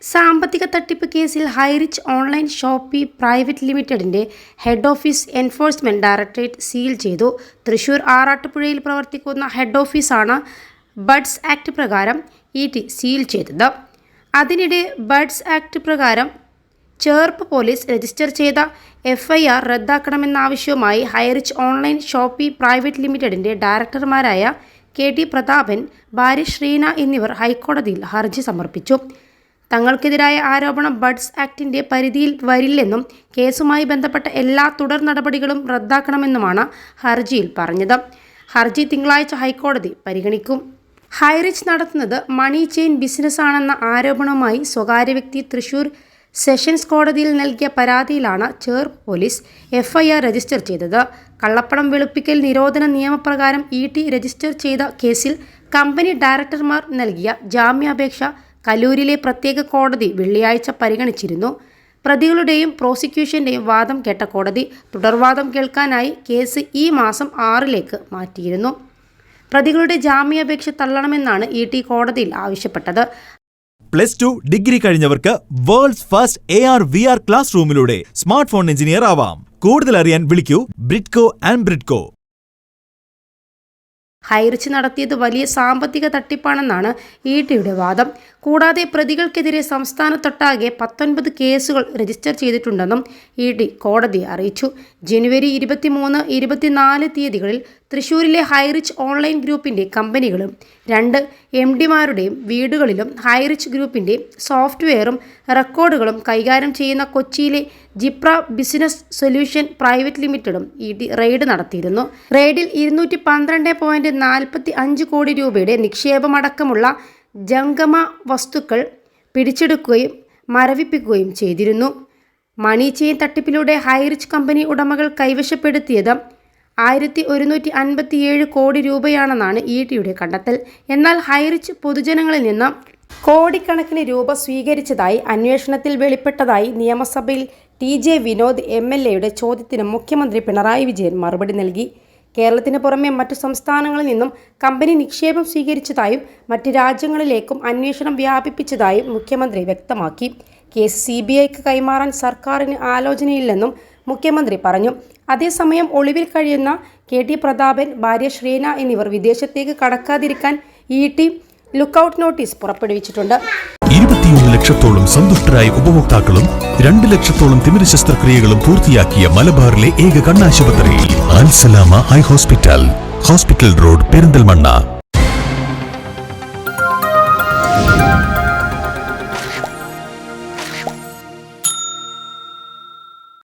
സാമ്പത്തിക തട്ടിപ്പ് കേസിൽ ഹൈറിച്ച് ഓൺലൈൻ ഷോപ്പി പ്രൈവറ്റ് ലിമിറ്റഡിന്റെ head office enforcement directorate seal ചെയ്തു. തൃശൂർ ആറാട്ടുപുഴയിൽ പ്രവർത്തിക്കുന്ന ഹെഡ് ഓഫീസാണ് ബഡ്സ് ആക്ട് പ്രകാരം ED സീൽ ചെയ്തത്. അതിനിടെ ബഡ്സ് ആക്ട് പ്രകാരം ചേർപ്പ് പോലീസ് രജിസ്റ്റർ ചെയ്ത FIR റദ്ദാക്കണമെന്നാവശ്യവുമായി ഹൈറിച്ച് ഓൺലൈൻ ഷോപ്പി പ്രൈവറ്റ് ലിമിറ്റഡിന്റെ ഡയറക്ടർമാരായ KT പ്രതാപൻ, ഭാര്യ ശ്രീന എന്നിവർ ഹൈക്കോടതിയിൽ ഹർജി സമർപ്പിച്ചു. തങ്ങൾക്കെതിരായ ആരോപണം ബഡ്സ് ആക്ടിന്റെ പരിധിയിൽ വരില്ലെന്നും കേസുമായി ബന്ധപ്പെട്ട എല്ലാ തുടർ നടപടികളും റദ്ദാക്കണമെന്നുമാണ് ഹർജിയിൽ പറഞ്ഞത്. ഹർജി തിങ്കളാഴ്ച ഹൈക്കോടതി പരിഗണിക്കും. ഹൈറിച്ച് നടത്തുന്നത് മണി ചെയിൻ ബിസിനസ്സാണെന്ന ആരോപണവുമായി സ്വകാര്യ വ്യക്തി തൃശൂർ സെഷൻസ് കോടതിയിൽ നൽകിയ പരാതിയിലാണ് ചേർപ്പ് പോലീസ് FIR രജിസ്റ്റർ ചെയ്തത്. കള്ളപ്പണം വെളുപ്പിക്കൽ നിരോധന നിയമപ്രകാരം ED രജിസ്റ്റർ ചെയ്ത കേസിൽ കമ്പനി ഡയറക്ടർമാർ നൽകിയ ജാമ്യാപേക്ഷ കലൂരിലെ പ്രത്യേക കോടതി വെള്ളിയാഴ്ച പരിഗണിച്ചിരുന്നു. പ്രതികളുടെയും പ്രോസിക്യൂഷന്റെയും വാദം കേട്ട കോടതി തുടർവാദം കേൾക്കാനായി കേസ് ഈ മാസം 6 മാറ്റിയിരുന്നു. പ്രതികളുടെ ജാമ്യാപേക്ഷ തള്ളണമെന്നാണ് ED കോടതിയിൽ ആവശ്യപ്പെട്ടത്. +2 ഡിഗ്രി കഴിഞ്ഞവർക്ക് വേൾഡ്സ് ഫസ്റ്റ് AR/VR ക്ലാസ് റൂമിലൂടെ സ്മാർട്ട് ഫോൺ എഞ്ചിനീയർ ആവാം. കൂടുതൽ അറിയാൻ വിളിക്കൂ ബ്രിഡ്കോ ആൻഡ് ബ്രിഡ്കോ. ഹൈറിച്ച് നടത്തിയത് വലിയ സാമ്പത്തിക തട്ടിപ്പാണെന്നാണ് EDയുടെ വാദം. കൂടാതെ പ്രതികൾക്കെതിരെ സംസ്ഥാനത്തൊട്ടാകെ 19 കേസുകൾ രജിസ്റ്റർ ചെയ്തിട്ടുണ്ടെന്നും ED കോടതിയെ അറിയിച്ചു. ജനുവരി 23, 24 തീയതികളിൽ തൃശൂരിലെ ഹൈറിച്ച് ഓൺലൈൻ ഗ്രൂപ്പിന്റെ കമ്പനികളും 2 MDമാരുടെയും വീടുകളിലും ഹൈറിച്ച് ഗ്രൂപ്പിന്റെ സോഫ്റ്റ്വെയറും റെക്കോർഡുകളും കൈകാര്യം ചെയ്യുന്ന കൊച്ചിയിലെ ജിപ്ര ബിസിനസ് സൊല്യൂഷൻ പ്രൈവറ്റ് ലിമിറ്റഡും ED റെയ്ഡ് നടത്തിയിരുന്നു. റെയ്ഡിൽ 212.45 കോടി രൂപയുടെ നിക്ഷേപമടക്കമുള്ള ജംഗമ വസ്തുക്കൾ പിടിച്ചെടുക്കുകയും മരവിപ്പിക്കുകയും ചെയ്തിരുന്നു. മണി ചെയിൻ തട്ടിപ്പിലൂടെ ഹൈറിച്ച് കമ്പനി ഉടമകൾ കൈവശപ്പെടുത്തിയത് 1157 കോടി രൂപയാണെന്നാണ് EDയുടെ കണ്ടെത്തൽ. എന്നാൽ ഹൈറിച്ച് പൊതുജനങ്ങളിൽ നിന്ന് കോടിക്കണക്കിന് രൂപ സ്വീകരിച്ചതായി അന്വേഷണത്തിൽ വെളിപ്പെട്ടതായി നിയമസഭയിൽ TJ വിനോദ് MLAയുടെ ചോദ്യത്തിന് മുഖ്യമന്ത്രി പിണറായി വിജയൻ മറുപടി നൽകി. കേരളത്തിന് പുറമെ മറ്റു സംസ്ഥാനങ്ങളിൽ നിന്നും കമ്പനി നിക്ഷേപം സ്വീകരിച്ചതായും മറ്റ് രാജ്യങ്ങളിലേക്കും അന്വേഷണം വ്യാപിപ്പിച്ചതായും മുഖ്യമന്ത്രി വ്യക്തമാക്കി. കേസ് CBIക്ക് കൈമാറാൻ സർക്കാരിന് ആലോചനയില്ലെന്നും മുഖ്യമന്ത്രി പറഞ്ഞു. അതേസമയം ഒളിവിൽ കഴിയുന്ന KT പ്രതാപൻ, ഭാര്യ ശ്രീന എന്നിവർ വിദേശത്തേക്ക് കടക്കാതിരിക്കാൻ ED ലുക്കൌട്ട് നോട്ടീസ് പുറപ്പെടുവിച്ചിട്ടുണ്ട്. 21 ലക്ഷത്തോളം സന്തുഷ്ടരായ ഉപഭോക്താക്കളും 2 ലക്ഷത്തോളം തിമിര ശസ്ത്രക്രിയകളും പൂർത്തിയാക്കിയ മലബാറിലെ ഏക കണ്ണാശുപത്രി അൽ സലാമ ഹൈ ഹോസ്പിറ്റൽ റോഡ്, പെരിന്തൽമണ്ണ.